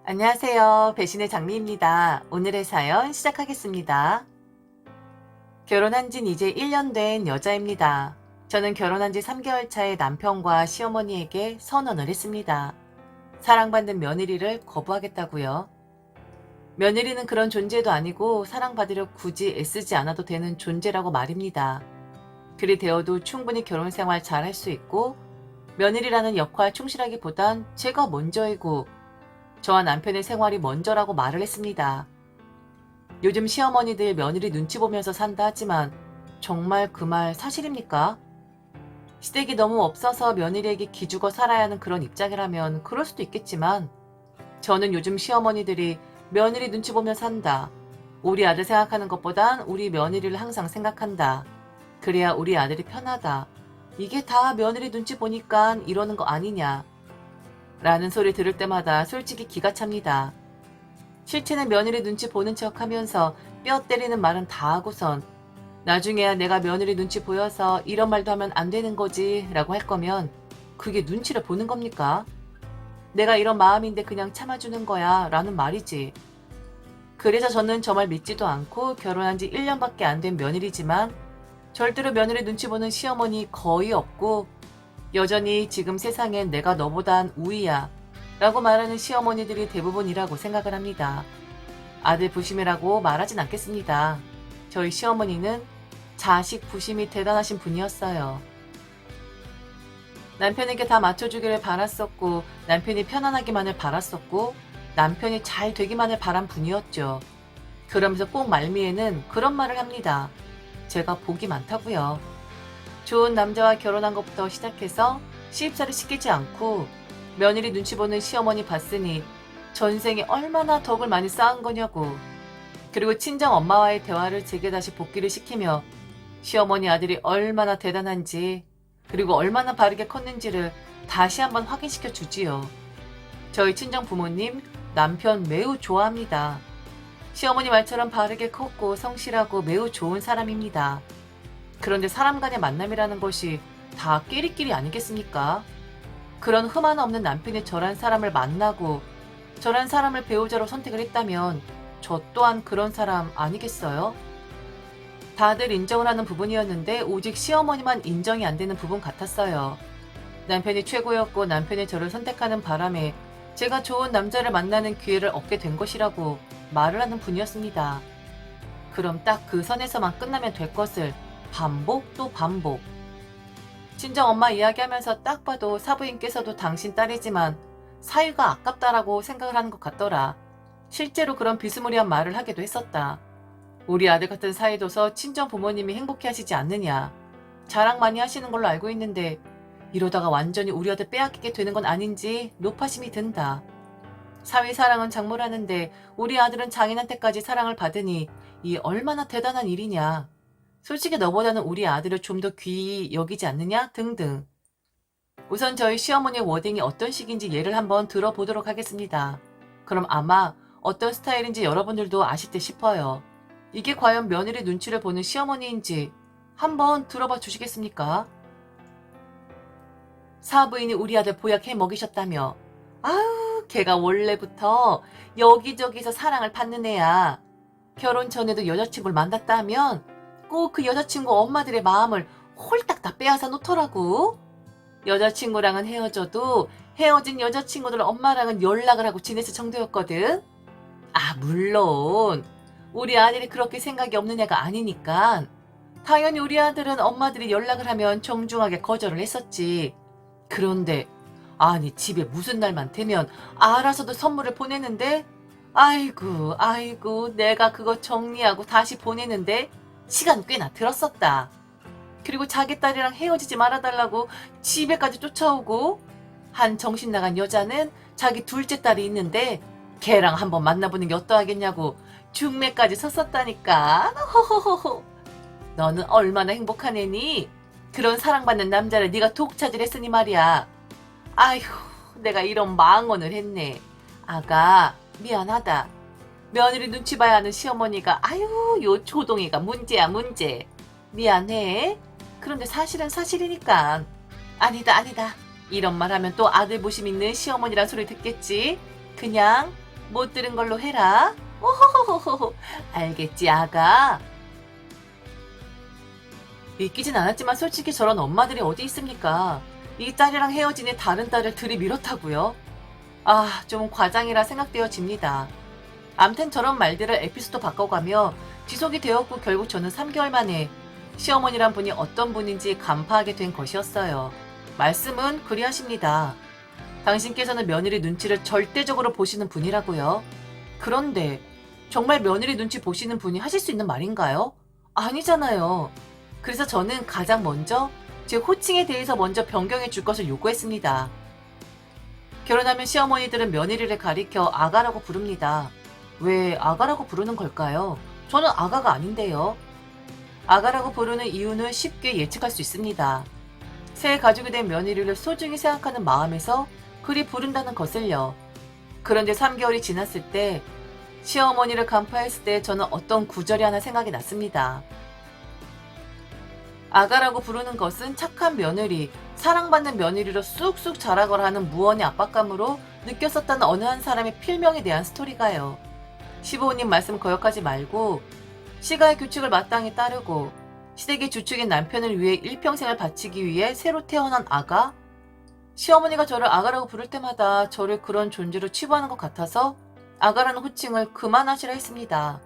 안녕하세요. 배신의 장미입니다. 오늘의 사연 시작하겠습니다. 결혼한 진 이제 1년 된 여자입니다. 저는 결혼한 지 3개월 차에 남편과 시어머니에게 선언을 했습니다. 사랑받는 며느리를 거부하겠다고요. 며느리는 그런 존재도 아니고 사랑받으려 굳이 애쓰지 않아도 되는 존재라고 말입니다. 그리 되어도 충분히 결혼 생활 잘 할 수 있고 며느리라는 역할 충실하기보단 제가 먼저이고 저와 남편의 생활이 먼저라고 말을 했습니다. 요즘 시어머니들 며느리 눈치 보면서 산다 하지만 정말 그 말 사실입니까? 시댁이 너무 없어서 며느리에게 기죽어 살아야 하는 그런 입장이라면 그럴 수도 있겠지만 저는 요즘 시어머니들이 며느리 눈치 보며 산다. 우리 아들 생각하는 것보단 우리 며느리를 항상 생각한다. 그래야 우리 아들이 편하다. 이게 다 며느리 눈치 보니까 이러는 거 아니냐. 라는 소리 들을 때마다 솔직히 기가 찹니다. 실체는 며느리 눈치 보는 척 하면서 뼈 때리는 말은 다 하고선 나중에야 내가 며느리 눈치 보여서 이런 말도 하면 안 되는 거지 라고 할 거면 그게 눈치를 보는 겁니까? 내가 이런 마음인데 그냥 참아주는 거야 라는 말이지. 그래서 저는 저 말 믿지도 않고 결혼한 지 1년밖에 안 된 며느리지만 절대로 며느리 눈치 보는 시어머니 거의 없고 여전히 지금 세상엔 내가 너보단 우위야 라고 말하는 시어머니들이 대부분이라고 생각을 합니다. 아들 부심이라고 말하진 않겠습니다. 저희 시어머니는 자식 부심이 대단하신 분이었어요. 남편에게 다 맞춰주기를 바랐었고 남편이 편안하기만을 바랐었고 남편이 잘 되기만을 바란 분이었죠. 그러면서 꼭 말미에는 그런 말을 합니다. 제가 복이 많다고요. 좋은 남자와 결혼한 것부터 시작해서 시집살이 시키지 않고 며느리 눈치 보는 시어머니 봤으니 전생에 얼마나 덕을 많이 쌓은 거냐고. 그리고 친정 엄마와의 대화를 제게 다시 복귀를 시키며 시어머니 아들이 얼마나 대단한지 그리고 얼마나 바르게 컸는지를 다시 한번 확인시켜 주지요. 저희 친정 부모님 남편 매우 좋아합니다. 시어머니 말처럼 바르게 컸고 성실하고 매우 좋은 사람입니다. 그런데 사람 간의 만남이라는 것이 다 끼리끼리 아니겠습니까? 그런 흠 하나 없는 남편이 저란 사람을 만나고 저란 사람을 배우자로 선택을 했다면 저 또한 그런 사람 아니겠어요? 다들 인정을 하는 부분이었는데 오직 시어머니만 인정이 안 되는 부분 같았어요. 남편이 최고였고 남편이 저를 선택하는 바람에 제가 좋은 남자를 만나는 기회를 얻게 된 것이라고 말을 하는 분이었습니다. 그럼 딱 그 선에서만 끝나면 될 것을 반복 또 반복. 친정엄마 이야기하면서 딱 봐도 사부인께서도 당신 딸이지만 사위가 아깝다라고 생각을 하는 것 같더라. 실제로 그런 비스무리한 말을 하기도 했었다. 우리 아들 같은 사위 둬서 친정 부모님이 행복해 하시지 않느냐. 자랑 많이 하시는 걸로 알고 있는데 이러다가 완전히 우리 아들 빼앗기게 되는 건 아닌지 노파심이 든다. 사위 사랑은 장모라는데 우리 아들은 장인한테까지 사랑을 받으니 이 얼마나 대단한 일이냐. 솔직히 너보다는 우리 아들을 좀 더 귀히 여기지 않느냐 등등. 우선 저희 시어머니의 워딩이 어떤 식인지 예를 한번 들어보도록 하겠습니다. 그럼 아마 어떤 스타일인지 여러분들도 아실 듯 싶어요. 이게 과연 며느리 눈치를 보는 시어머니인지 한번 들어봐 주시겠습니까? 사부인이 우리 아들 보약해 먹이셨다며. 아우, 걔가 원래부터 여기저기서 사랑을 받는 애야. 결혼 전에도 여자친구를 만났다 하면 꼭 그 여자친구 엄마들의 마음을 홀딱 다 빼앗아 놓더라고. 여자친구랑은 헤어져도 헤어진 여자친구들 엄마랑은 연락을 하고 지냈을 정도였거든. 아, 물론 우리 아들이 그렇게 생각이 없는 애가 아니니까 당연히 우리 아들은 엄마들이 연락을 하면 정중하게 거절을 했었지. 그런데 아니 집에 무슨 날만 되면 알아서도 선물을 보내는데 아이고 내가 그거 정리하고 다시 보내는데 시간 꽤나 들었었다. 그리고 자기 딸이랑 헤어지지 말아달라고 집에까지 쫓아오고 한 정신 나간 여자는 자기 둘째 딸이 있는데 걔랑 한번 만나보는 게 어떠하겠냐고 중매까지 섰었다니까. 호호호호. 너는 얼마나 행복한 애니? 그런 사랑받는 남자를 네가 독차지했으니 말이야. 아휴, 내가 이런 망언을 했네. 아가, 미안하다. 며느리 눈치 봐야 하는 시어머니가 아유, 요 조동이가 문제야 문제. 미안해. 그런데 사실은 사실이니까. 아니다. 이런 말 하면 또 아들 부심 있는 시어머니란 소리 듣겠지. 그냥 못 들은 걸로 해라. 오호호호호. 알겠지, 아가? 믿기진 않았지만 솔직히 저런 엄마들이 어디 있습니까? 이 딸이랑 헤어지니 다른 딸을 들이밀었다고요? 아, 좀 과장이라 생각되어집니다. 암튼 저런 말들을 에피소드 바꿔가며 지속이 되었고 결국 저는 3개월 만에 시어머니란 분이 어떤 분인지 간파하게 된 것이었어요. 말씀은 그리하십니다. 당신께서는 며느리 눈치를 절대적으로 보시는 분이라고요. 그런데 정말 며느리 눈치 보시는 분이 하실 수 있는 말인가요? 아니잖아요. 그래서 저는 가장 먼저 제 호칭에 대해서 먼저 변경해 줄 것을 요구했습니다. 결혼하면 시어머니들은 며느리를 가리켜 아가라고 부릅니다. 왜 아가라고 부르는 걸까요? 저는 아가가 아닌데요. 아가라고 부르는 이유는 쉽게 예측할 수 있습니다. 새 가족이 된 며느리를 소중히 생각하는 마음에서 그리 부른다는 것을요. 그런데 3개월이 지났을 때 시어머니를 간파했을 때 저는 어떤 구절이 하나 생각이 났습니다. 아가라고 부르는 것은 착한 며느리, 사랑받는 며느리로 쑥쑥 자라거라 하는 무언의 압박감으로 느꼈었다는 어느 한 사람의 필명에 대한 스토리가요. 시부모님 말씀 거역하지 말고 시가의 규칙을 마땅히 따르고 시댁의 주축인 남편을 위해 일평생을 바치기 위해 새로 태어난 아가? 시어머니가 저를 아가라고 부를 때마다 저를 그런 존재로 치부하는 것 같아서 아가라는 호칭을 그만하시라 했습니다.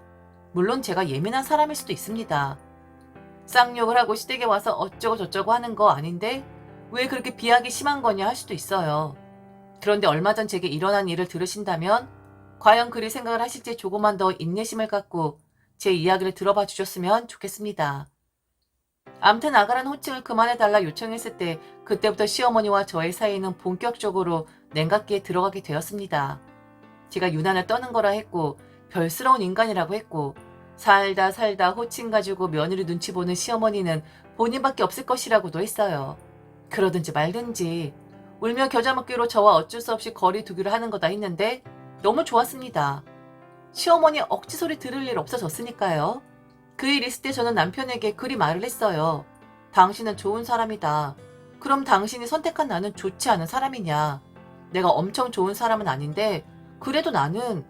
물론 제가 예민한 사람일 수도 있습니다. 쌍욕을 하고 시댁에 와서 어쩌고 저쩌고 하는 거 아닌데 왜 그렇게 비하기 심한 거냐 할 수도 있어요. 그런데 얼마 전 제게 일어난 일을 들으신다면 과연 그리 생각을 하실지 조금만 더 인내심을 갖고 제 이야기를 들어봐 주셨으면 좋겠습니다. 암튼 아가란 호칭을 그만해달라 요청했을 때 그때부터 시어머니와 저의 사이는 본격적으로 냉각기에 들어가게 되었습니다. 제가 유난을 떠는 거라 했고 별스러운 인간이라고 했고 살다 호칭 가지고 며느리 눈치 보는 시어머니는 본인밖에 없을 것이라고도 했어요. 그러든지 말든지 울며 겨자 먹기로 저와 어쩔 수 없이 거리 두기로 하는 거다 했는데 너무 좋았습니다. 시어머니 억지 소리 들을 일 없어졌으니까요. 그 일 있을 때 저는 남편에게 그리 말을 했어요. 당신은 좋은 사람이다. 그럼 당신이 선택한 나는 좋지 않은 사람이냐. 내가 엄청 좋은 사람은 아닌데 그래도 나는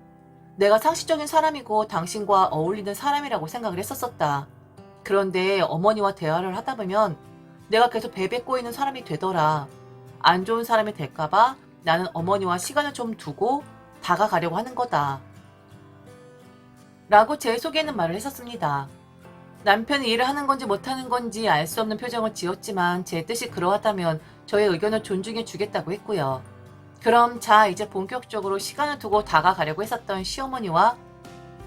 내가 상식적인 사람이고 당신과 어울리는 사람이라고 생각을 했었었다. 그런데 어머니와 대화를 하다 보면 내가 계속 베베 꼬이는 사람이 되더라. 안 좋은 사람이 될까봐 나는 어머니와 시간을 좀 두고 다가가려고 하는 거다. 라고 제 속에는 말을 했었습니다. 남편이 일을 하는 건지 못하는 건지 알 수 없는 표정을 지었지만 제 뜻이 그러하다면 저의 의견을 존중해 주겠다고 했고요. 그럼 자 이제 본격적으로 시간을 두고 다가가려고 했었던 시어머니와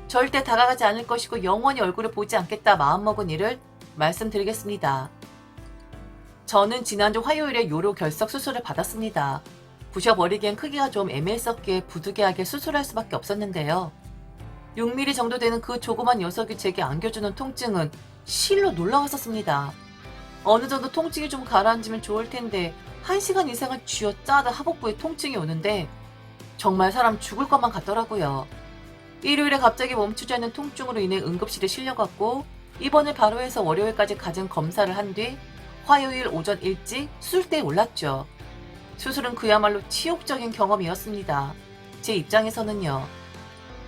절대 다가가지 않을 것이고 영원히 얼굴을 보지 않겠다 마음먹은 일을 말씀드리겠습니다. 저는 지난주 화요일에 요로 결석 수술을 받았습니다. 부셔버리기엔 크기가 좀 애매했었기에 부득이하게 수술할 수밖에 없었는데요. 6mm 정도 되는 그 조그만 녀석이 제게 안겨주는 통증은 실로 놀라웠었습니다. 어느 정도 통증이 좀 가라앉으면 좋을 텐데 1시간 이상을 쥐어짜다 하복부에 통증이 오는데 정말 사람 죽을 것만 같더라고요. 일요일에 갑자기 멈추지 않는 통증으로 인해 응급실에 실려갔고 입원을 바로 해서 월요일까지 갖은 검사를 한 뒤 화요일 오전 일찍 수술대에 올랐죠. 수술은 그야말로 치욕적인 경험이었습니다. 제 입장에서는요.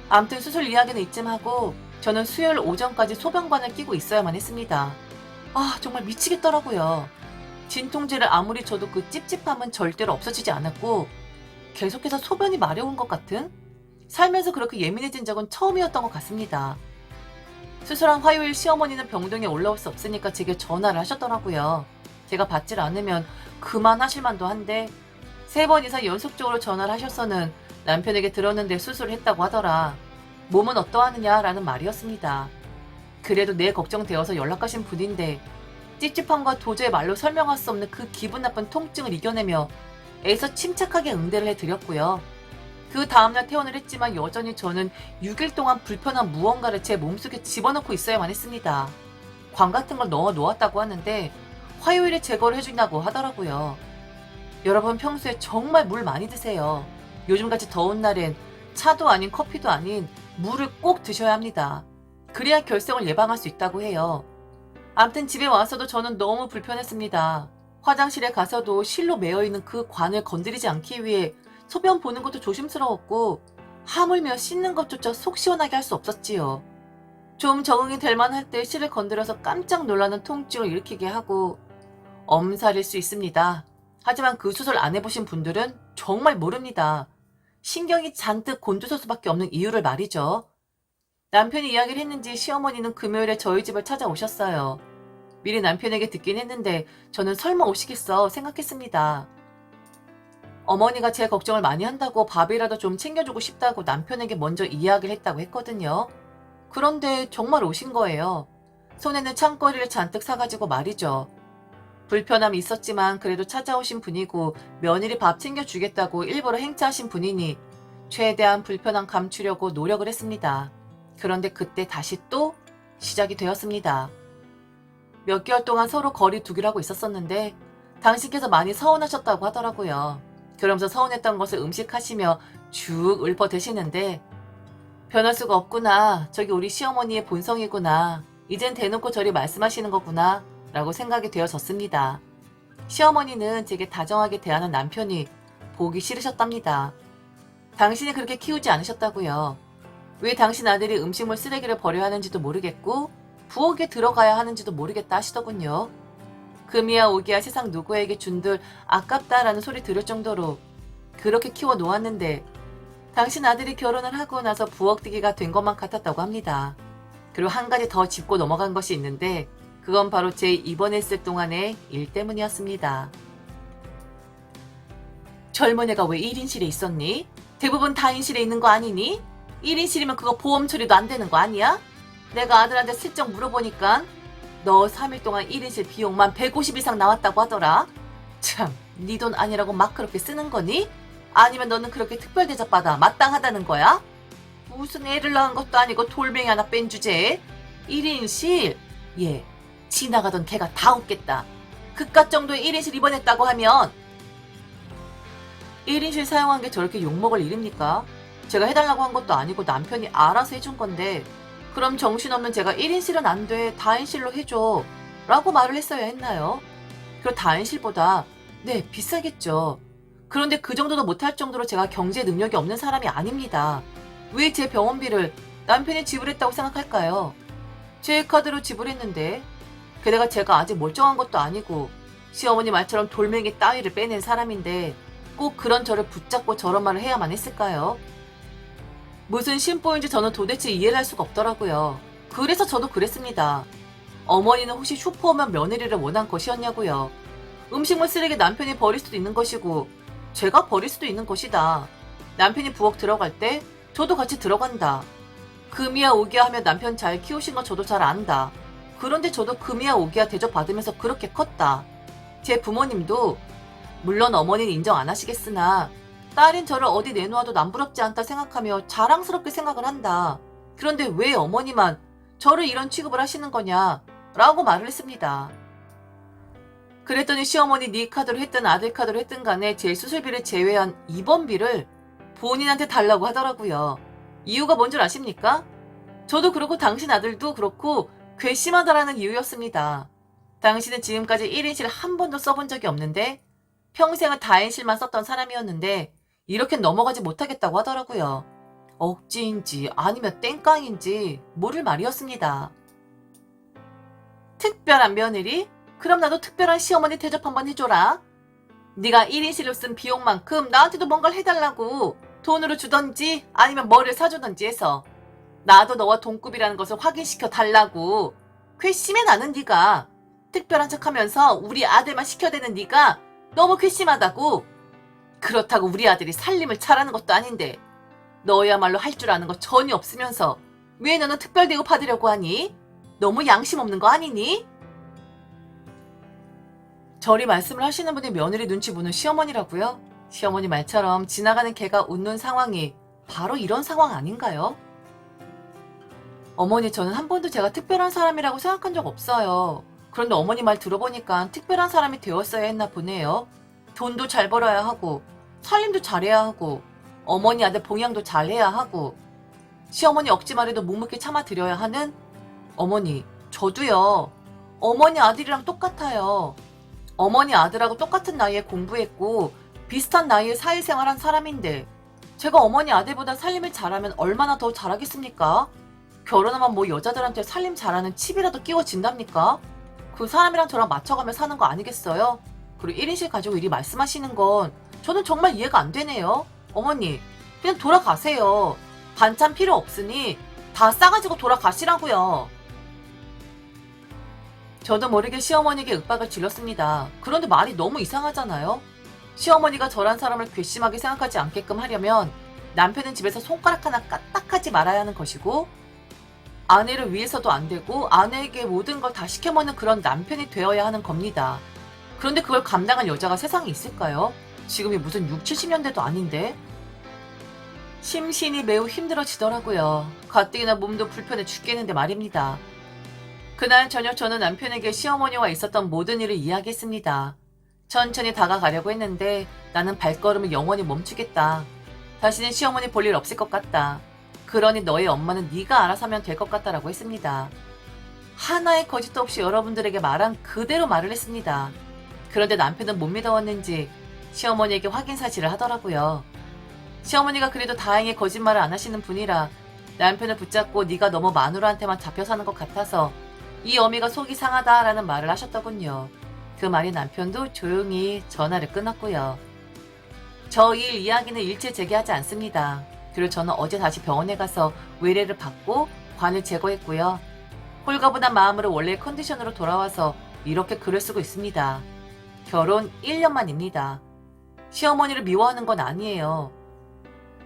암튼 수술 이야기는 이쯤 하고 저는 수요일 오전까지 소변관을 끼고 있어야만 했습니다. 아 정말 미치겠더라고요. 진통제를 아무리 줘도 그 찝찝함은 절대로 없어지지 않았고 계속해서 소변이 마려운 것 같은? 살면서 그렇게 예민해진 적은 처음이었던 것 같습니다. 수술한 화요일 시어머니는 병동에 올라올 수 없으니까 제게 전화를 하셨더라고요. 제가 받질 않으면 그만하실 만도 한데 3번 이상 연속적으로 전화를 하셔서는 남편에게 들었는데 수술을 했다고 하더라. 몸은 어떠하느냐라는 말이었습니다. 그래도 내 걱정되어서 연락하신 분인데 찝찝함과 도저히 말로 설명할 수 없는 그 기분 나쁜 통증을 이겨내며 애써 침착하게 응대를 해드렸고요. 그 다음날 퇴원을 했지만 여전히 저는 6일 동안 불편한 무언가를 제 몸속에 집어넣고 있어야만 했습니다. 광 같은 걸 넣어 놓았다고 하는데 화요일에 제거를 해준다고 하더라고요. 여러분 평소에 정말 물 많이 드세요. 요즘같이 더운 날엔 차도 아닌 커피도 아닌 물을 꼭 드셔야 합니다. 그래야 결석을 예방할 수 있다고 해요. 암튼 집에 와서도 저는 너무 불편했습니다. 화장실에 가서도 실로 매어있는 그 관을 건드리지 않기 위해 소변 보는 것도 조심스러웠고 하물며 씻는 것조차 속 시원하게 할 수 없었지요. 좀 적응이 될 만할 때 실을 건드려서 깜짝 놀라는 통증을 일으키게 하고 엄살일 수 있습니다. 하지만 그 수술 안 해보신 분들은 정말 모릅니다. 신경이 잔뜩 곤두설 수밖에 없는 이유를 말이죠. 남편이 이야기를 했는지 시어머니는 금요일에 저희 집을 찾아오셨어요. 미리 남편에게 듣긴 했는데 저는 설마 오시겠어 생각했습니다. 어머니가 제 걱정을 많이 한다고 밥이라도 좀 챙겨주고 싶다고 남편에게 먼저 이야기를 했다고 했거든요. 그런데 정말 오신 거예요. 손에는 창거리를 잔뜩 사가지고 말이죠. 불편함이 있었지만 그래도 찾아오신 분이고 며느리 밥 챙겨주겠다고 일부러 행차하신 분이니 최대한 불편함 감추려고 노력을 했습니다. 그런데 그때 다시 또 시작이 되었습니다. 몇 개월 동안 서로 거리 두기를 하고 있었었는데 당신께서 많이 서운하셨다고 하더라고요. 그러면서 서운했던 것을 음식하시며 쭉 읊어대시는데 변할 수가 없구나. 저기 우리 시어머니의 본성이구나. 이젠 대놓고 저리 말씀하시는 거구나. 라고 생각이 되어졌습니다. 시어머니는 제게 다정하게 대하는 남편이 보기 싫으셨답니다. 당신이 그렇게 키우지 않으셨다고요. 왜 당신 아들이 음식물 쓰레기를 버려야 하는지도 모르겠고 부엌에 들어가야 하는지도 모르겠다 하시더군요. 금이야 오기야 세상 누구에게 준들 아깝다라는 소리 들을 정도로 그렇게 키워 놓았는데 당신 아들이 결혼을 하고 나서 부엌뜨기가 된 것만 같았다고 합니다. 그리고 한 가지 더 짚고 넘어간 것이 있는데 그건 바로 제 입원했을 동안의 일 때문이었습니다. 젊은 애가 왜 1인실에 있었니? 대부분 다인실에 있는 거 아니니? 1인실이면 그거 보험 처리도 안 되는 거 아니야? 내가 아들한테 슬쩍 물어보니까 너 3일 동안 1인실 비용만 150 이상 나왔다고 하더라. 참, 네 돈 아니라고 막 그렇게 쓰는 거니? 아니면 너는 그렇게 특별 대접받아 마땅하다는 거야? 무슨 애를 낳은 것도 아니고 돌멩이 하나 뺀 주제에 1인실? 예, 지나가던 개가 다 웃겠다. 그깟 정도의 1인실 입원했다고 하면 1인실 사용한 게 저렇게 욕먹을 일입니까? 제가 해달라고 한 것도 아니고 남편이 알아서 해준 건데 그럼 정신없는 제가 1인실은 안 돼. 다인실로 해줘. 라고 말을 했어야 했나요? 그리고 다인실보다 네, 비싸겠죠. 그런데 그 정도도 못할 정도로 제가 경제 능력이 없는 사람이 아닙니다. 왜 제 병원비를 남편이 지불했다고 생각할까요? 제 카드로 지불했는데 게다가 제가 아직 멀쩡한 것도 아니고 시어머니 말처럼 돌멩이 따위를 빼낸 사람인데 꼭 그런 저를 붙잡고 저런 말을 해야만 했을까요? 무슨 심보인지 저는 도대체 이해를 할 수가 없더라고요. 그래서 저도 그랬습니다. 어머니는 혹시 슈퍼 오면 며느리를 원한 것이었냐고요. 음식물 쓰레기 남편이 버릴 수도 있는 것이고 제가 버릴 수도 있는 것이다. 남편이 부엌 들어갈 때 저도 같이 들어간다. 금이야 오기야 하며 남편 잘 키우신 거 저도 잘 안다. 그런데 저도 금이야 오기야 대접받으면서 그렇게 컸다. 제 부모님도 물론 어머니는 인정 안 하시겠으나 딸인 저를 어디 내놓아도 남부럽지 않다 생각하며 자랑스럽게 생각을 한다. 그런데 왜 어머니만 저를 이런 취급을 하시는 거냐 라고 말을 했습니다. 그랬더니 시어머니 네 카드로 했든 아들 카드로 했든 간에 제 수술비를 제외한 입원비를 본인한테 달라고 하더라고요. 이유가 뭔 줄 아십니까? 저도 그렇고 당신 아들도 그렇고 괘씸하다라는 이유였습니다. 당신은 지금까지 1인실 한 번도 써본 적이 없는데 평생을 다인실만 썼던 사람이었는데 이렇게 넘어가지 못하겠다고 하더라고요. 억지인지 아니면 땡깡인지 모를 말이었습니다. 특별한 며느리? 그럼 나도 특별한 시어머니 대접 한번 해줘라. 네가 1인실로 쓴 비용만큼 나한테도 뭔가를 해달라고 돈으로 주던지 아니면 뭐를 사주던지 해서 나도 너와 동급이라는 것을 확인시켜 달라고. 괘씸해 나는 네가. 특별한 척하면서 우리 아들만 시켜대는 네가 너무 괘씸하다고. 그렇다고 우리 아들이 살림을 잘하는 것도 아닌데 너야말로 할 줄 아는 거 전혀 없으면서 왜 너는 특별 대우 받으려고 하니? 너무 양심 없는 거 아니니? 저리 말씀을 하시는 분이 며느리 눈치 보는 시어머니라고요? 시어머니 말처럼 지나가는 개가 웃는 상황이 바로 이런 상황 아닌가요? 어머니, 저는 한 번도 제가 특별한 사람이라고 생각한 적 없어요. 그런데 어머니 말 들어보니까 특별한 사람이 되었어야 했나 보네요. 돈도 잘 벌어야 하고 살림도 잘해야 하고 어머니 아들 봉양도 잘해야 하고 시어머니 억지 말에도 묵묵히 참아드려야 하는 어머니. 저도요. 어머니 아들이랑 똑같아요. 어머니 아들하고 똑같은 나이에 공부했고 비슷한 나이에 사회생활한 사람인데 제가 어머니 아들보다 살림을 잘하면 얼마나 더 잘하겠습니까? 결혼하면 뭐 여자들한테 살림 잘하는 칩이라도 끼워진답니까? 그 사람이랑 저랑 맞춰가며 사는 거 아니겠어요? 그리고 1인실 가지고 이리 말씀하시는 건 저는 정말 이해가 안 되네요. 어머니, 그냥 돌아가세요. 반찬 필요 없으니 다 싸가지고 돌아가시라고요. 저도 모르게 시어머니에게 윽박을 질렀습니다. 그런데 말이 너무 이상하잖아요? 시어머니가 저란 사람을 괘씸하게 생각하지 않게끔 하려면 남편은 집에서 손가락 하나 까딱하지 말아야 하는 것이고, 아내를 위해서도 안 되고 아내에게 모든 걸 다 시켜먹는 그런 남편이 되어야 하는 겁니다. 그런데 그걸 감당할 여자가 세상에 있을까요? 지금이 무슨 6, 70년대도 아닌데. 심신이 매우 힘들어지더라고요. 가뜩이나 몸도 불편해 죽겠는데 말입니다. 그날 저녁 저는 남편에게 시어머니와 있었던 모든 일을 이야기했습니다. 천천히 다가가려고 했는데 나는 발걸음을 영원히 멈추겠다. 다시는 시어머니 볼 일 없을 것 같다. 그러니 너의 엄마는 네가 알아서 하면 될 것 같다라고 했습니다. 하나의 거짓도 없이 여러분들에게 말한 그대로 말을 했습니다. 그런데 남편은 못 믿어왔는지 시어머니에게 확인 사실을 하더라고요. 시어머니가 그래도 다행히 거짓말을 안 하시는 분이라 남편을 붙잡고 네가 너무 마누라한테만 잡혀 사는 것 같아서 이 어미가 속이 상하다라는 말을 하셨더군요. 그 말이 남편도 조용히 전화를 끊었고요. 저 일 이야기는 일체 재개하지 않습니다. 그리고 저는 어제 다시 병원에 가서 외래를 받고 관을 제거했고요. 홀가분한 마음으로 원래의 컨디션으로 돌아와서 이렇게 글을 쓰고 있습니다. 결혼 1년 만입니다. 시어머니를 미워하는 건 아니에요.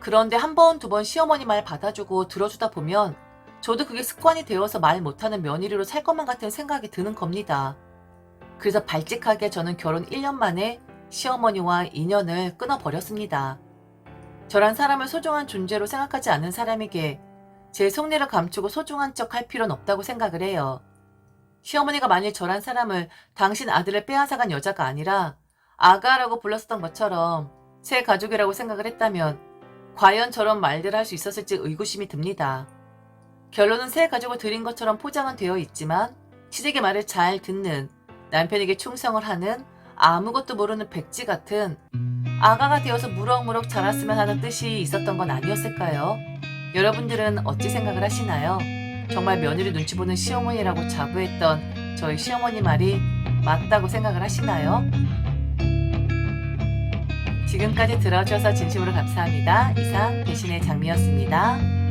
그런데 한 번, 두 번 시어머니 말 받아주고 들어주다 보면 저도 그게 습관이 되어서 말 못하는 며느리로 살 것만 같은 생각이 드는 겁니다. 그래서 발칙하게 저는 결혼 1년 만에 시어머니와 인연을 끊어버렸습니다. 저란 사람을 소중한 존재로 생각하지 않는 사람에게 제 속내를 감추고 소중한 척 할 필요는 없다고 생각을 해요. 시어머니가 만일 저란 사람을 당신 아들을 빼앗아간 여자가 아니라 아가라고 불렀었던 것처럼 새 가족이라고 생각을 했다면 과연 저런 말들을 할 수 있었을지 의구심이 듭니다. 결론은 새 가족을 들인 것처럼 포장은 되어 있지만 시댁의 말을 잘 듣는, 남편에게 충성을 하는 아무것도 모르는 백지 같은 아가가 되어서 무럭무럭 자랐으면 하는 뜻이 있었던 건 아니었을까요? 여러분들은 어찌 생각을 하시나요? 정말 며느리 눈치 보는 시어머니라고 자부했던 저희 시어머니 말이 맞다고 생각을 하시나요? 지금까지 들어주셔서 진심으로 감사합니다. 이상 배신의 장미였습니다.